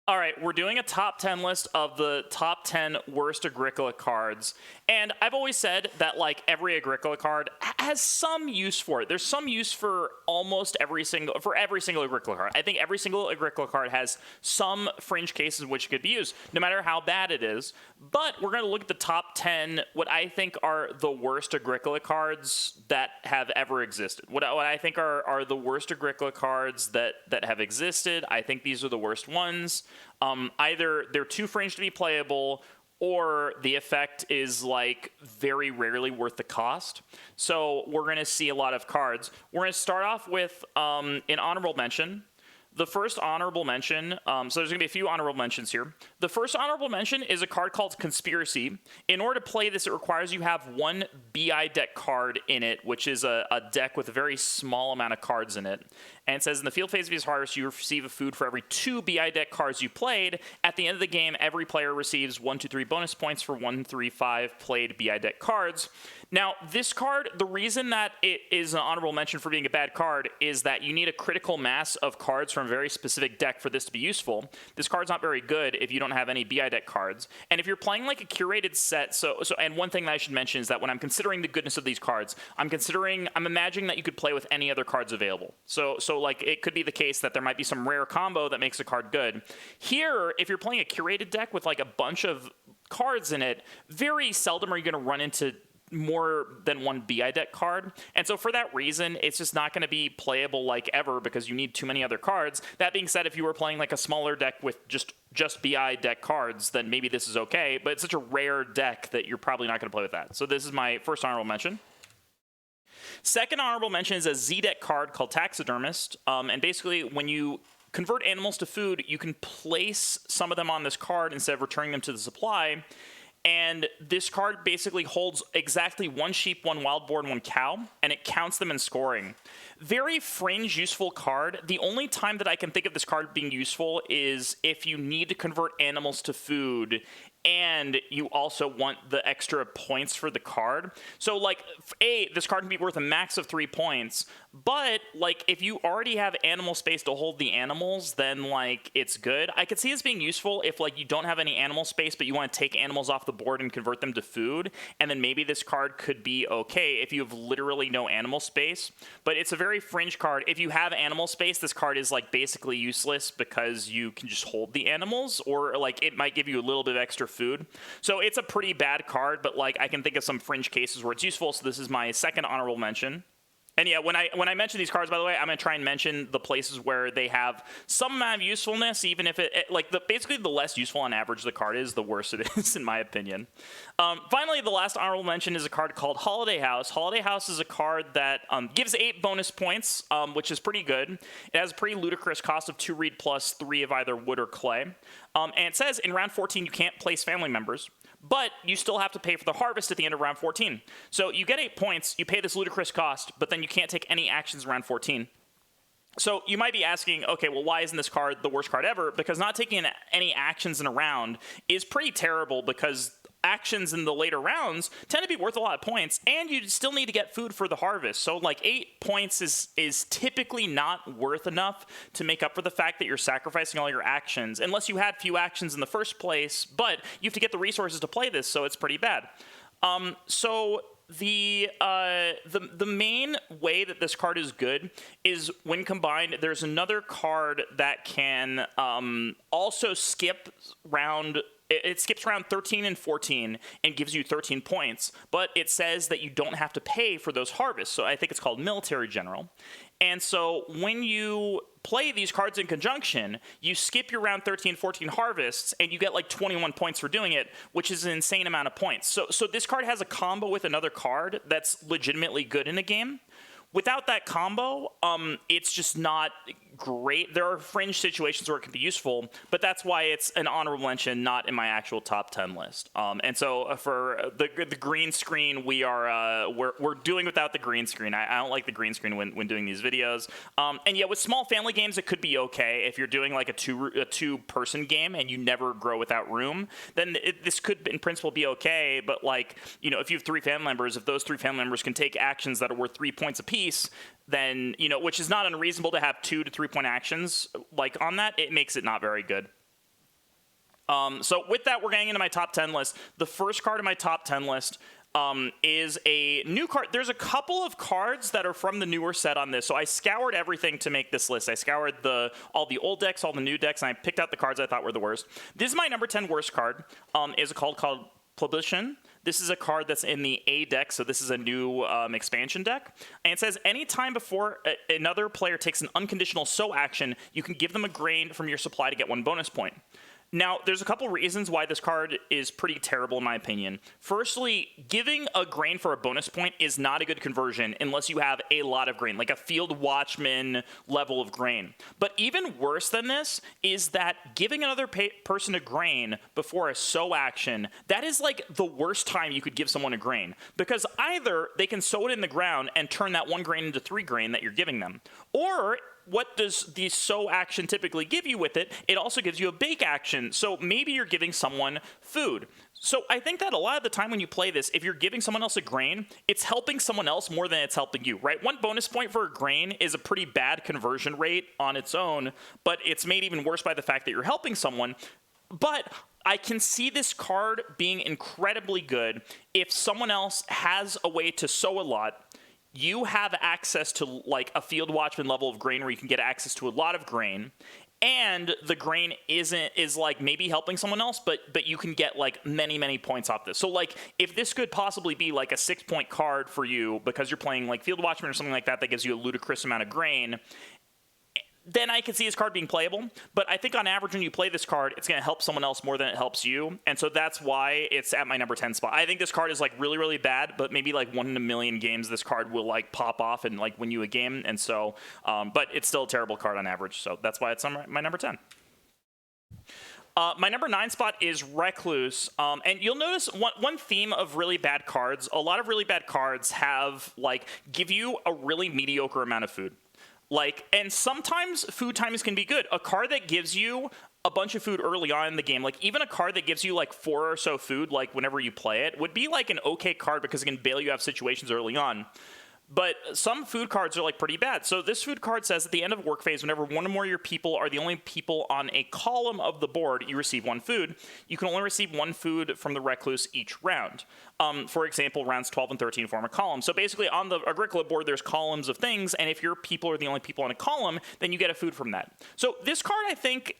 All right, we're doing a top 10 list of the top 10 worst Agricola cards. And I've always said that like every Agricola card has some use for it. There's some use for almost every single Agricola card. I think every single Agricola card has some fringe cases in which it could be used, no matter how bad it is. But we're going to look at the top 10, what I think are the worst Agricola cards that have ever existed. What I think are the worst Agricola cards that have existed. I think these are the worst ones. Either they're too fringe to be playable, or the effect is like very rarely worth the cost. So we're going to see a lot of cards. We're going to start off with an honorable mention. The first honorable mention, so there's going to be a few honorable mentions here. The first honorable mention is a card called Conspiracy. In order to play this, it requires you have one BI deck card in it, which is a deck with a very small amount of cards in it. And it says, in the field phase of his harvest, you receive a food for every 2 BI deck cards you played. At the end of the game, every player receives 1, 2, 3 bonus points for 1, 3, 5 played BI deck cards. Now, this card, the reason that it is an honorable mention for being a bad card is that you need a critical mass of cards from a very specific deck for this to be useful. This card's not very good if you don't have any BI deck cards. And if you're playing like a curated set, and one thing that I should mention is that when I'm considering the goodness of these cards, I'm imagining that you could play with any other cards available. So like it could be the case that there might be some rare combo that makes a card good. Here, if you're playing a curated deck with like a bunch of cards in it, very seldom are you going to run into more than one BI deck card. And so for that reason, it's just not going to be playable like ever because you need too many other cards. That being said, if you were playing like a smaller deck with just BI deck cards, then maybe this is okay. But it's such a rare deck that you're probably not going to play with that. So this is my first honorable mention. Second honorable mention is a Z-deck card called Taxidermist. And basically, when you convert animals to food, you can place some of them on this card instead of returning them to the supply. And this card basically holds exactly 1 sheep, 1 wild boar, and 1 cow, and it counts them in scoring. Very fringe, useful card. The only time that I can think of this card being useful is if you need to convert animals to food and you also want the extra points for the card. So, like, this card can be worth a max of 3 points, but, like, if you already have animal space to hold the animals, then, like, it's good. I could see this being useful if, like, you don't have any animal space, but you want to take animals off the board and convert them to food, and then maybe this card could be okay if you have literally no animal space. But it's a very fringe card. If you have animal space, this card is, like, basically useless because you can just hold the animals, or, like, it might give you a little bit of extra food. So it's a pretty bad card, but like I can think of some fringe cases where it's useful. So this is my second honorable mention. And yeah, when I mention these cards, by the way, I'm going to try and mention the places where they have some amount of usefulness, even if basically the less useful on average the card is, the worse it is, in my opinion. Finally, the last honorable mention is a card called Holiday House. Holiday House is a card that gives 8 bonus points, which is pretty good. It has a pretty ludicrous cost of 2 reed plus 3 of either wood or clay. And it says in round 14 you can't place family members, but you still have to pay for the harvest at the end of round 14. So you get 8 points, you pay this ludicrous cost, but then you can't take any actions in round 14. So you might be asking, okay, well, why isn't this card the worst card ever? Because not taking any actions in a round is pretty terrible, because actions in the later rounds tend to be worth a lot of points, and you still need to get food for the harvest. So like 8 points is typically not worth enough to make up for the fact that you're sacrificing all your actions, unless you had few actions in the first place, but you have to get the resources to play this, so it's pretty bad. So the main way that this card is good is when combined. There's another card that can also skip round. It skips round 13 and 14 and gives you 13 points, but it says that you don't have to pay for those harvests. So I think it's called Military General. And so when you play these cards in conjunction, you skip your round 13 14 harvests, and you get like 21 points for doing it, which is an insane amount of points. So this card has a combo with another card that's legitimately good in a game. Without that combo, it's just not great. There are fringe situations where it can be useful, but that's why it's an honorable mention, not in my actual top 10 list. And so for the green screen, we're doing without the green screen. I don't like the green screen when doing these videos. And yeah, with small family games, it could be okay if you're doing like a two-person game and you never grow without room. Then this could in principle be okay. But like, you know, if you have 3 family members, if those 3 family members can take actions that are worth 3 points apiece, then, you know, which is not unreasonable to have 2 to 3 point actions like on that, it makes it not very good. So with that, we're getting into my top 10 list. The first card in my top 10 list is a new card. There's a couple of cards that are from the newer set on this. So I scoured everything to make this list. I scoured all the old decks, all the new decks, and I picked out the cards I thought were the worst. This is my number 10 worst card. Is a card called Plebiscite. This is a card that's in the A deck, so this is a new expansion deck. And it says, anytime before another player takes an unconditional sow action, you can give them a grain from your supply to get 1 bonus point. Now, there's a couple reasons why this card is pretty terrible in my opinion. Firstly, giving a grain for a bonus point is not a good conversion unless you have a lot of grain, like a field watchman level of grain. But even worse than this is that giving another person a grain before a sow action, that is like the worst time you could give someone a grain. Because either they can sow it in the ground and turn that 1 grain into 3 grain that you're giving them, or what does the sow action typically give you with it? It also gives you a bake action. So maybe you're giving someone food. So I think that a lot of the time when you play this, if you're giving someone else a grain, it's helping someone else more than it's helping you, right? 1 bonus point for a grain is a pretty bad conversion rate on its own, but it's made even worse by the fact that you're helping someone. But I can see this card being incredibly good if someone else has a way to sow a lot. You have access to like a field watchman level of grain where you can get access to a lot of grain, and the grain is like maybe helping someone else, but you can get like many points off this. So like if this could possibly be like a 6-point card for you because you're playing like field watchman or something like that gives you a ludicrous amount of grain, then I could see this card being playable. But I think on average when you play this card, it's going to help someone else more than it helps you. And so that's why it's at my number 10 spot. I think this card is like really bad, but maybe like 1 in a million games this card will like pop off and like win you a game. And so, but it's still a terrible card on average. So that's why it's on my number 10. My number 9 spot is Recluse, and you'll notice one theme of really bad cards. A lot of really bad cards have like give you a really mediocre amount of food. Like, and sometimes food times can be good. A card that gives you a bunch of food early on in the game, like even a card that gives you like 4 or so food, like whenever you play it, would be like an okay card because it can bail you out of situations early on. But some food cards are like pretty bad. So this food card says at the end of work phase, whenever 1 or more of your people are the only people on a column of the board, you receive 1 food. You can only receive 1 food from the Recluse each round. For example, rounds 12 and 13 form a column. So basically on the Agricola board, there's columns of things, and if your people are the only people on a column, then you get a food from that. So this card, I think,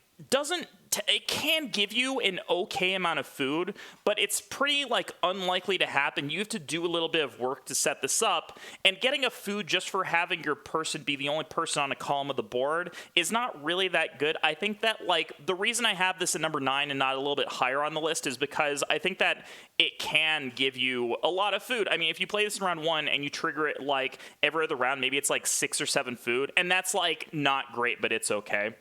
it can give you an okay amount of food, but it's pretty like unlikely to happen. You have to do a little bit of work to set this up, and getting a food just for having your person be the only person on a column of the board is not really that good. I think that like the reason I have this at number 9 and not a little bit higher on the list is because I think that it can give you a lot of food. I mean, if you play this in round 1 and you trigger it like every other round, maybe it's like 6 or 7 food, and that's like not great, but it's okay.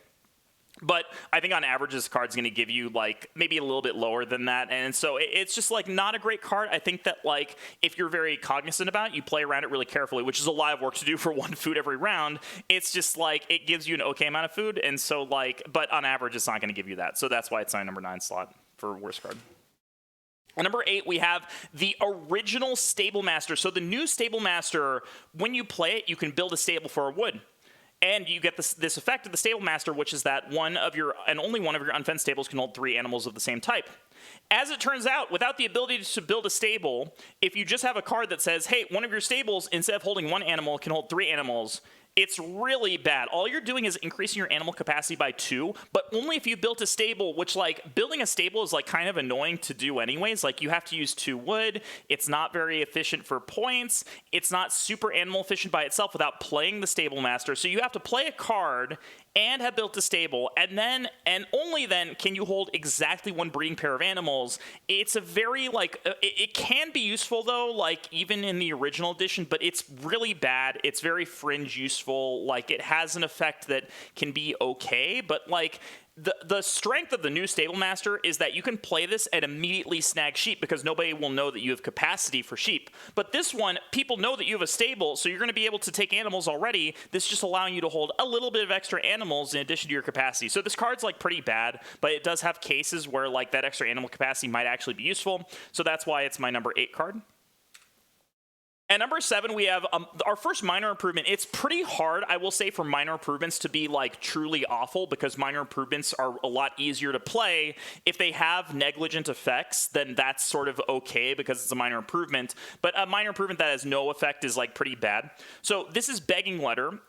But I think on average, this card's going to give you like maybe a little bit lower than that. And so it's just like not a great card. I think that like if you're very cognizant about it, you play around it really carefully, which is a lot of work to do for 1 food every round. It's just like it gives you an okay amount of food. And so like, but on average, it's not going to give you that. So that's why it's my number 9 slot for worst card. At number 8, we have the original Stable Master. So the new Stable Master, when you play it, you can build a stable for a wood. And you get this effect of the Stable Master, which is that one of your, and only one of your unfenced stables can hold 3 animals of the same type. As it turns out, without the ability to build a stable, if you just have a card that says, hey, one of your stables, instead of holding 1 animal, can hold 3 animals, it's really bad. All you're doing is increasing your animal capacity by 2, but only if you built a stable, which, like, building a stable is, like, kind of annoying to do anyways. Like, you have to use 2 wood. It's not very efficient for points. It's not super animal efficient by itself without playing the Stable Master. So you have to play a card and have built a stable, and then, and only then, can you hold exactly 1 breeding pair of animals. It's a very, like, it can be useful, though, like, even in the original edition, but it's really bad. It's very fringe useful. Like, it has an effect that can be okay, but, like, the strength of the new Stable Master is that you can play this and immediately snag sheep because nobody will know that you have capacity for sheep. But this one, people know that you have a stable, so you're going to be able to take animals already. This is just allowing you to hold a little bit of extra animals in addition to your capacity. So this card's like pretty bad, but it does have cases where like that extra animal capacity might actually be useful. So that's why it's my number 8 card. At number 7, we have our first minor improvement. It's pretty hard, I will say, for minor improvements to be like truly awful, because minor improvements are a lot easier to play. If they have negligent effects, then that's sort of okay because it's a minor improvement. But a minor improvement that has no effect is like pretty bad. So this is Begging Letter.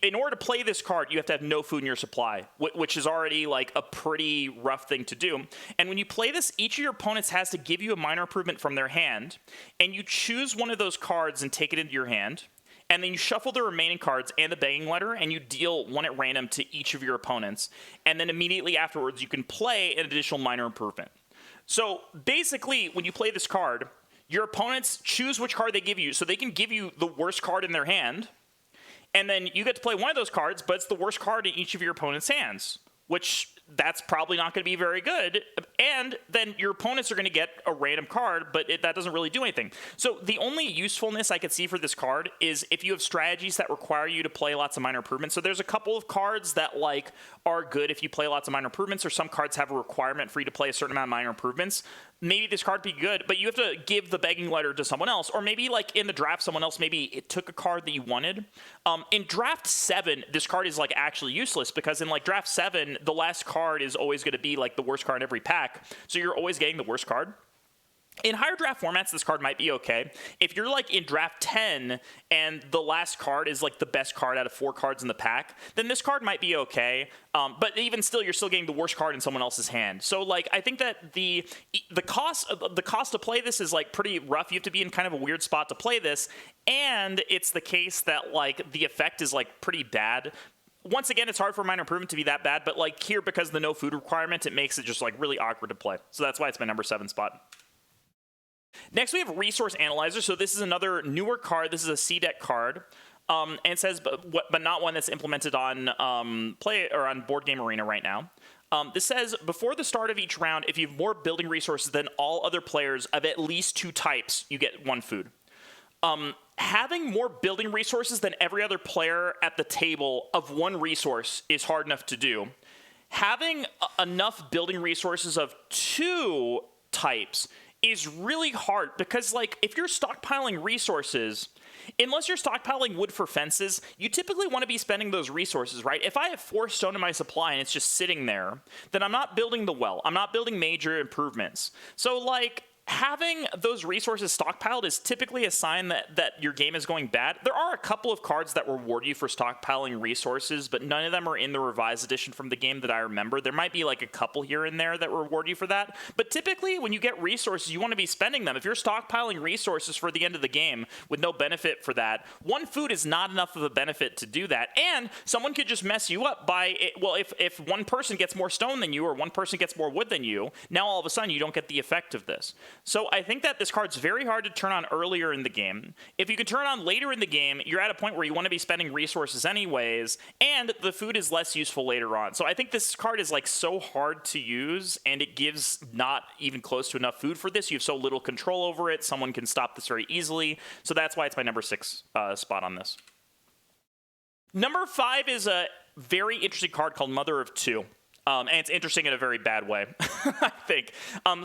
In order to play this card, you have to have no food in your supply, which is already like a pretty rough thing to do. And when you play this, each of your opponents has to give you a minor improvement from their hand, and you choose one of those cards and take it into your hand, and then you shuffle the remaining cards and the Begging Letter, and you deal one at random to each of your opponents, and then immediately afterwards you can play an additional minor improvement. So basically, when you play this card, your opponents choose which card they give you, so they can give you the worst card in their hand, and then you get to play one of those cards, but it's the worst card in each of your opponent's hands, which that's probably not going to be very good. And then your opponents are going to get a random card, but that doesn't really do anything. So the only usefulness I could see for this card is if you have strategies that require you to play lots of minor improvements. So there's a couple of cards that like are good if you play lots of minor improvements, or some cards have a requirement for you to play a certain amount of minor improvements. Maybe this card would be good, but you have to give the Begging Letter to someone else. Or maybe like in the draft, someone else maybe it took a card that you wanted. In draft 7, this card is like actually useless, because in like draft 7, the last card is always going to be like the worst card in every pack. So you're always getting the worst card. In higher draft formats, this card might be okay. If you're like in draft 10 and the last card is like the best card out of 4 cards in the pack, then this card might be okay. But even still, you're still getting the worst card in someone else's hand. So like, I think that the cost to play this is like pretty rough. You have to be in kind of a weird spot to play this, and it's the case that like the effect is like pretty bad. Once again, it's hard for minor improvement to be that bad, but like here, because of the no food requirement, it makes it just like really awkward to play. So that's why it's my number 7 spot. Next, we have Resource Analyzer. So this is another newer card. This is a C-Deck card. And it says, but not one that's implemented on on Board Game Arena right now. This says, before the start of each round, if you have more building resources than all other players of at least 2 types, you get 1 food. Having more building resources than every other player at the table of 1 resource is hard enough to do. Having enough building resources of 2 types is really hard, because like if you're stockpiling resources, unless you're stockpiling wood for fences, you typically want to be spending those resources, right? If I have 4 stone in my supply and it's just sitting there, then I'm not building the well. I'm not building major improvements. So like having those resources stockpiled is typically a sign that your game is going bad. There are a couple of cards that reward you for stockpiling resources, but none of them are in the revised edition from the game that I remember. There might be like a couple here and there that reward you for that, but typically when you get resources, you want to be spending them. If you're stockpiling resources for the end of the game with no benefit for that, 1 food is not enough of a benefit to do that. And someone could just mess you up by, well, if one person gets more stone than you, or one person gets more wood than you, now all of a sudden you don't get the effect of this. So I think that this card's very hard to turn on earlier in the game. If you can turn it on later in the game, you're at a point where you want to be spending resources anyways, and the food is less useful later on. So I think this card is like so hard to use, and it gives not even close to enough food for this. You have so little control over it. Someone can stop this very easily. So that's why it's my number 6 spot on this. Number 5 is a very interesting card called Mother of Two. And it's interesting in a very bad way, I think.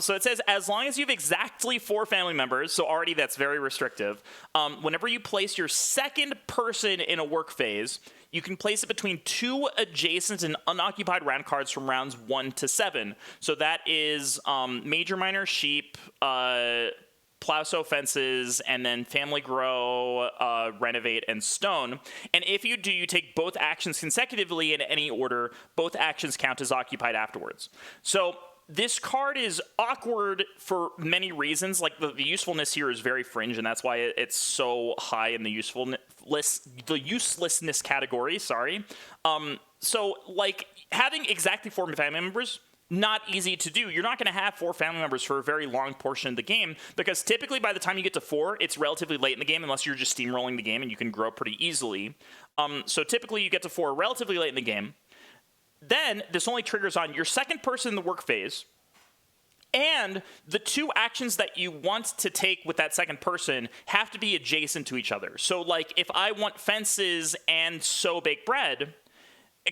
So it says, as long as you have exactly 4 family members, so already that's very restrictive, whenever you place your second person in a work phase, you can place it between 2 adjacent and unoccupied round cards from rounds 1 to 7. So that is Major Minor Sheep, Plow Sow Fences, and then Family Grow, Renovate, and Stone. And if you do, you take both actions consecutively in any order. Both actions count as occupied afterwards. So this card is awkward for many reasons. Like the usefulness here is very fringe, and that's why it's so high in the uselessness category. Sorry. So like having exactly 4 family members, not easy to do. You're not going to have 4 family members for a very long portion of the game, because typically by the time you get to 4, it's relatively late in the game, unless you're just steamrolling the game and you can grow pretty easily. So typically you get to 4 relatively late in the game. Then this only triggers on your second person in the work phase, and the 2 actions that you want to take with that second person have to be adjacent to each other. So like if I want fences and sow bake bread,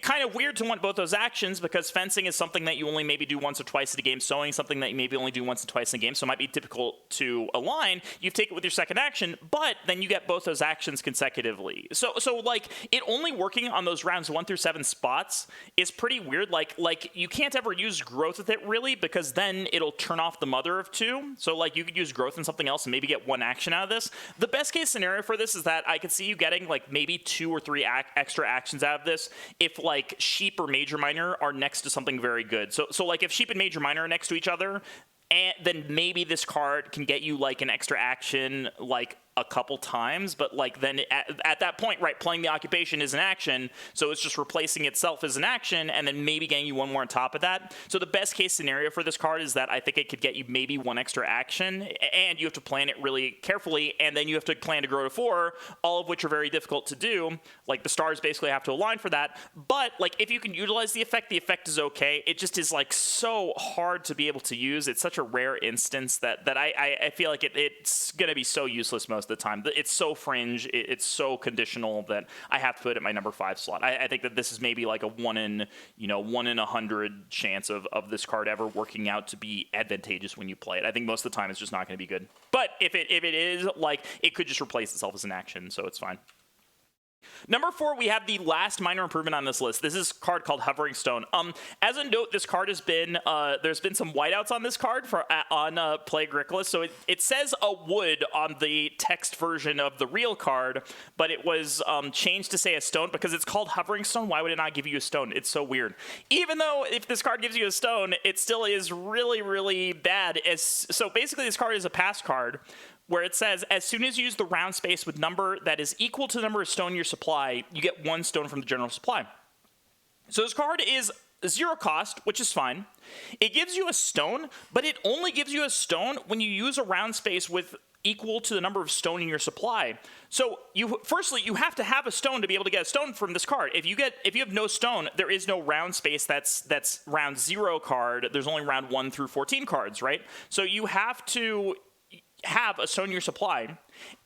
kind of weird to want both those actions because fencing is something that you only maybe do once or twice in a game. Sewing is something that you maybe only do once or twice in a game, so it might be difficult to align. You take it with your second action, but then you get both those actions consecutively. So like it only working on those rounds 1 through 7 spots is pretty weird. Like you can't ever use growth with it really because then it'll turn off the mother of 2. So like you could use growth in something else and maybe get 1 action out of this. The best case scenario for this is that I could see you getting like maybe 2 or 3 extra actions out of this if like sheep or major minor are next to something very good. So like if sheep and major minor are next to each other, and then maybe this card can get you like an extra action like a couple times, but like then at that point, right, playing the occupation is an action, so it's just replacing itself as an action, and then maybe getting you 1 more on top of that. So the best case scenario for this card is that I think it could get you maybe 1 extra action, and you have to plan it really carefully, and then you have to plan to grow to 4, all of which are very difficult to do. Like the stars basically have to align for that, but like if you can utilize the effect is okay. It just is like so hard to be able to use. It's such a rare instance that I feel like it's gonna be so useless most of the time. It's so fringe, it's so conditional that I have to put it in my number 5 slot. I think that this is maybe like a 1 in 100 chance of this card ever working out to be advantageous when you play it. I think most of the time it's just not going to be good. But if it is, like, it could just replace itself as an action, so it's fine. Number 4, we have the last minor improvement on this list. This is a card called Hovering Stone. As a note, this card has been, there's been some whiteouts on this card on Play Agricola. So it says a wood on the text version of the real card, but it was changed to say a stone because it's called Hovering Stone. Why would it not give you a stone? It's so weird. Even though if this card gives you a stone, it still is really, really bad. So basically this card is a pass card, where it says, as soon as you use the round space with number that is equal to the number of stone in your supply, you get 1 stone from the general supply. So this card is 0 cost, which is fine. It gives you a stone, but it only gives you a stone when you use a round space with equal to the number of stone in your supply. So firstly, you have to have a stone to be able to get a stone from this card. If you have no stone, there is no round space that's round 0 card. There's only round 1 through 14 cards, right? So you have to have a stone in your supply,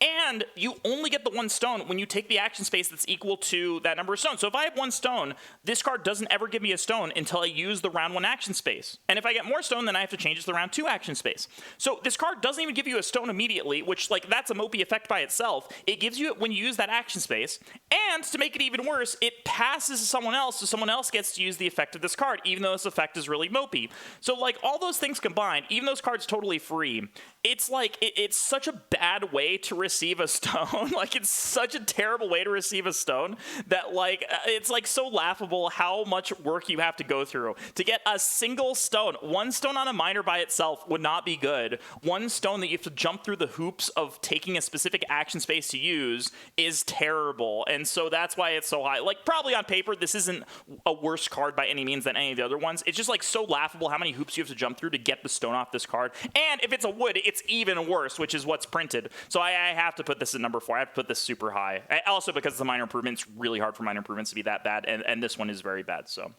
and you only get the 1 stone when you take the action space that's equal to that number of stones. So if I have 1 stone, this card doesn't ever give me a stone until I use the round 1 action space. And if I get more stone, then I have to change it to the round 2 action space. So this card doesn't even give you a stone immediately, which, like, that's a mopey effect by itself. It gives you it when you use that action space, and to make it even worse, it passes to someone else, so someone else gets to use the effect of this card, even though this effect is really mopey. So, like, all those things combined, even though this card's totally free, it's like, it's such a bad way to receive a stone. Like, it's such a terrible way to receive a stone that, like, it's like so laughable how much work you have to go through to get a single stone. 1 stone on a minor by itself would not be good. 1 stone that you have to jump through the hoops of taking a specific action space to use is terrible, and so that's why it's so high. Like, probably on paper this isn't a worse card by any means than any of the other ones. It's just like so laughable how many hoops you have to jump through to get the stone off this card, and if it's a wood, it's even worse, which is what's printed. So I have to put this at number 4. I have to put this super high. Also because the minor improvement, it's really hard for minor improvements to be that bad, and this one is very bad, so.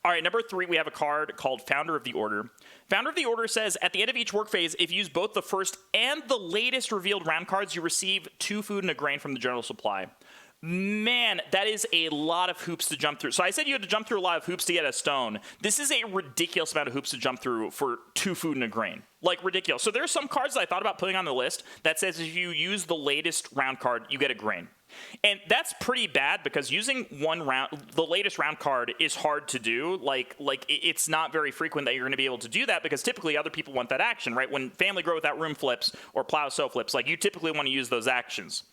All right, number 3, we have a card called Founder of the Order. Founder of the Order says, at the end of each work phase, if you use both the first and the latest revealed round cards, you receive 2 food and a grain from the general supply. Man, that is a lot of hoops to jump through. So I said you had to jump through a lot of hoops to get a stone. This is a ridiculous amount of hoops to jump through for 2 food and a grain. Like, ridiculous. So there are some cards that I thought about putting on the list that says if you use the latest round card, you get a grain. And that's pretty bad because using the latest round card is hard to do. Like it's not very frequent that you're going to be able to do that because typically other people want that action, right? When Family Grow Without Room flips or Plow Sow flips, like, you typically want to use those actions.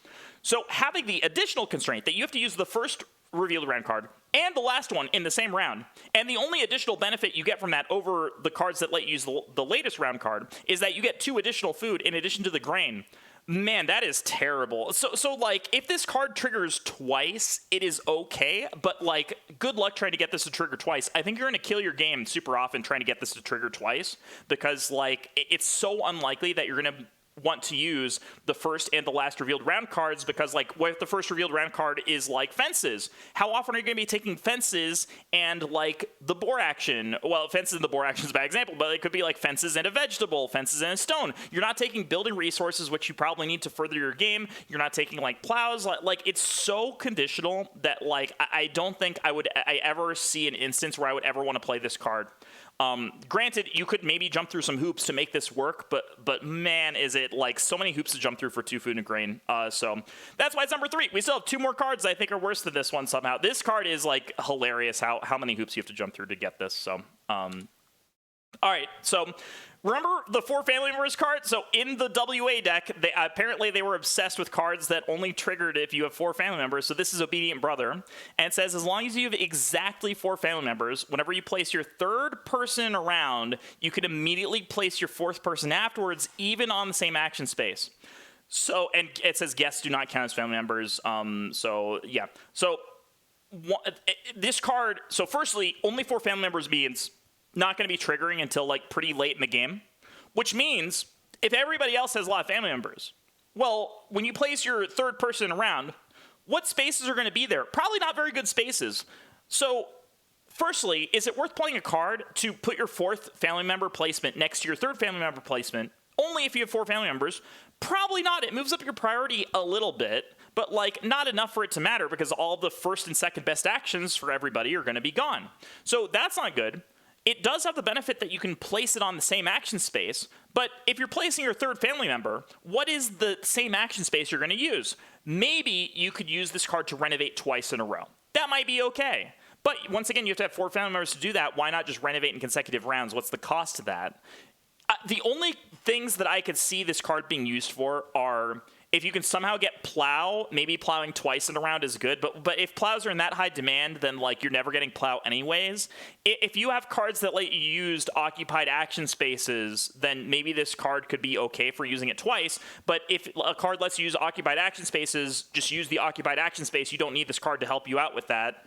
So having the additional constraint that you have to use the first revealed round card and the last one in the same round, and the only additional benefit you get from that over the cards that let you use the latest round card is that you get 2 additional food in addition to the grain. Man, that is terrible. So like, if this card triggers twice, it is okay, but, like, good luck trying to get this to trigger twice. I think you're going to kill your game super often trying to get this to trigger twice because, like, it's so unlikely that you're going to want to use the first and the last revealed round cards, because like what if the first revealed round card is like fences? How often are you going to be taking fences and like the boar action? Well, fences and the boar action is a bad example, but it could be like fences and a vegetable, fences and a stone. You're not taking building resources, which you probably need to further your game. You're not taking like plows. Like it's so conditional that like I don't think I ever see an instance where I would ever want to play this card. Granted, you could maybe jump through some hoops to make this work, but man, is it like so many hoops to jump through for 2 food and grain. So that's why it's number 3. We still have 2 more cards that I think are worse than this one somehow. This card is like hilarious how many hoops you have to jump through to get this. So, all right. So remember the 4 family members card? So in the WA deck, apparently they were obsessed with cards that only triggered if you have 4 family members. So this is Obedient Brother. And it says, as long as you have exactly 4 family members, whenever you place your 3rd person around, you can immediately place your 4th person afterwards, even on the same action space. So, and it says guests do not count as family members. So yeah. So this card, so firstly, only 4 family members means not going to be triggering until like pretty late in the game, which means if everybody else has a lot of family members, well, when you place your 3rd person around, what spaces are going to be there? Probably not very good spaces. So firstly, is it worth playing a card to put your 4th family member placement next to your 3rd family member placement only if you have 4 family members? Probably not. It moves up your priority a little bit, but like not enough for it to matter, because all the 1st and 2nd best actions for everybody are going to be gone. So that's not good. It does have the benefit that you can place it on the same action space, but if you're placing your 3rd family member, what is the same action space you're going to use? Maybe you could use this card to renovate twice in a row. That might be okay. But once again, you have to have 4 family members to do that. Why not just renovate in consecutive rounds? What's the cost of that? The only things that I could see this card being used for are if you can somehow get plow, maybe plowing twice in a round is good, but if plows are in that high demand, then like you're never getting plow anyways. If you have cards that let you use occupied action spaces, then maybe this card could be okay for using it twice. But if a card lets you use occupied action spaces, just use the occupied action space. You don't need this card to help you out with that.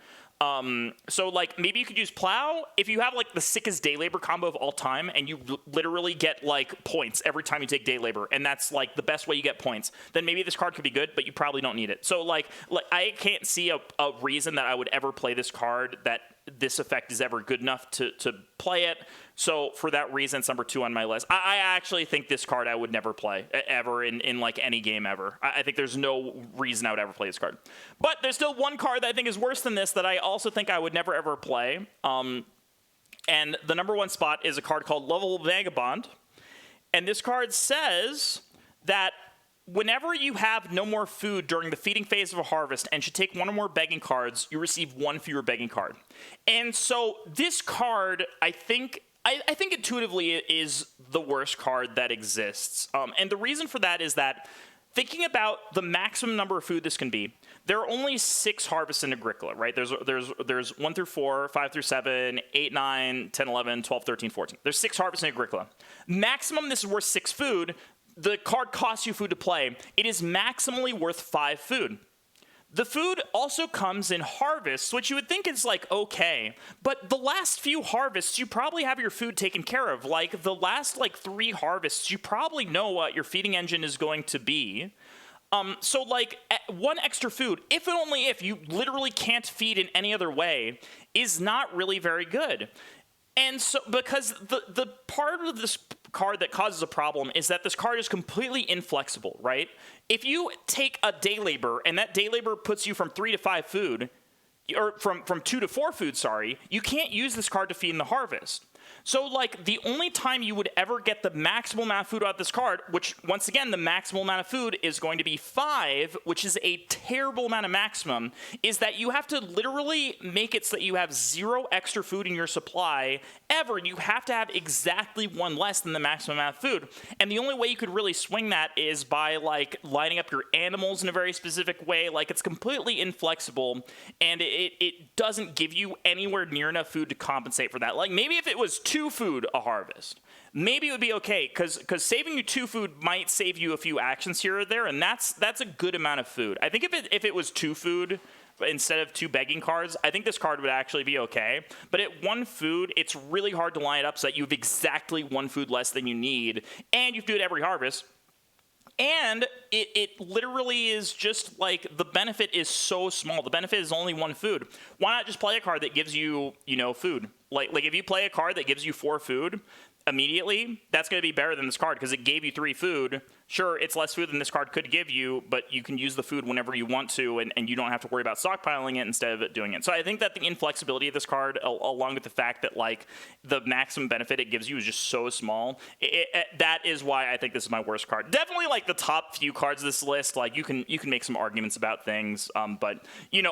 So like maybe you could use plow if you have like the sickest day labor combo of all time, and you literally get like points every time you take day labor, and that's like the best way you get points. Then maybe this card could be good, but you probably don't need it. So like I can't see a reason that I would ever play this card that this effect is ever good enough to play it. So for that reason, it's number 2 on my list. I actually think this card I would never play ever in like any game ever. I think there's no reason I would ever play this card. But there's still one card that I think is worse than this that I also think I would never ever play. And the number 1 spot is a card called Lovable Vagabond. And this card says that whenever you have no more food during the feeding phase of a harvest and should take 1 or more begging cards, you receive 1 fewer begging card. And so this card, I think intuitively it is the worst card that exists. And the reason for that is that thinking about the maximum number of food this can be, there are only 6 harvests in Agricola, right? There's 1 through 4, 5 through 7, 8, 9, 10, 11, 12, 13, 14. There's 6 harvests in Agricola. Maximum, this is worth 6 food. The card costs you food to play. It is maximally worth 5 food. The food also comes in harvests, which you would think is like okay, but the last few harvests, you probably have your food taken care of. Like the last like 3 harvests, you probably know what your feeding engine is going to be. So like 1 extra food, if and only if you literally can't feed in any other way, is not really very good. And so, because the part of this card that causes a problem is that this card is completely inflexible, right? If you take a day labor, and that day labor puts you from 3 to 5 food, or from 2 to 4 food, sorry, you can't use this card to feed in the harvest. So, like, the only time you would ever get the maximal amount of food out of this card, which, once again, the maximal amount of food is going to be 5, which is a terrible amount of maximum, is that you have to literally make it so that you have 0 extra food in your supply ever. You have to have exactly 1 less than the maximum amount of food. And the only way you could really swing that is by, like, lining up your animals in a very specific way. Like, it's completely inflexible, and it doesn't give you anywhere near enough food to compensate for that. Like, maybe if it was 2 food a harvest, maybe it would be okay, because saving you 2 food might save you a few actions here or there, and that's a good amount of food. I think if it was 2 food instead of 2 begging cards, I think this card would actually be okay. But at 1 food, it's really hard to line it up so that you have exactly 1 food less than you need, and you have to do it every harvest. And it literally is just like the benefit is so small. The benefit is only one food. Why not just play a card that gives you, food? Like if you play a card that gives you 4 food immediately, that's going to be better than this card because it gave you 3 food. Sure, it's less food than this card could give you, but you can use the food whenever you want to, and you don't have to worry about stockpiling it instead of it doing it. So I think that the inflexibility of this card, along with the fact that like the maximum benefit it gives you is just so small, that is why I think this is my worst card. Definitely like the top few cards of this list, like you can make some arguments about things, but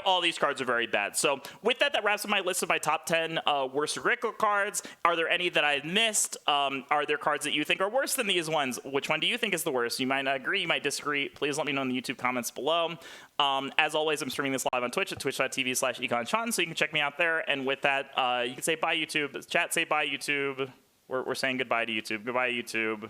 all these cards are very bad. So with that wraps up my list of my top 10 worst Agricola cards. Are there any that I missed? Are there cards that you think are worse than these ones? Which one do you think is the worst? You might not agree, you might disagree. Please let me know in the YouTube comments below. As always, I'm streaming this live on Twitch at twitch.tv/econsean, so you can check me out there. And with that, you can say bye, YouTube. Chat, say bye, YouTube. We're saying goodbye to YouTube. Goodbye, YouTube.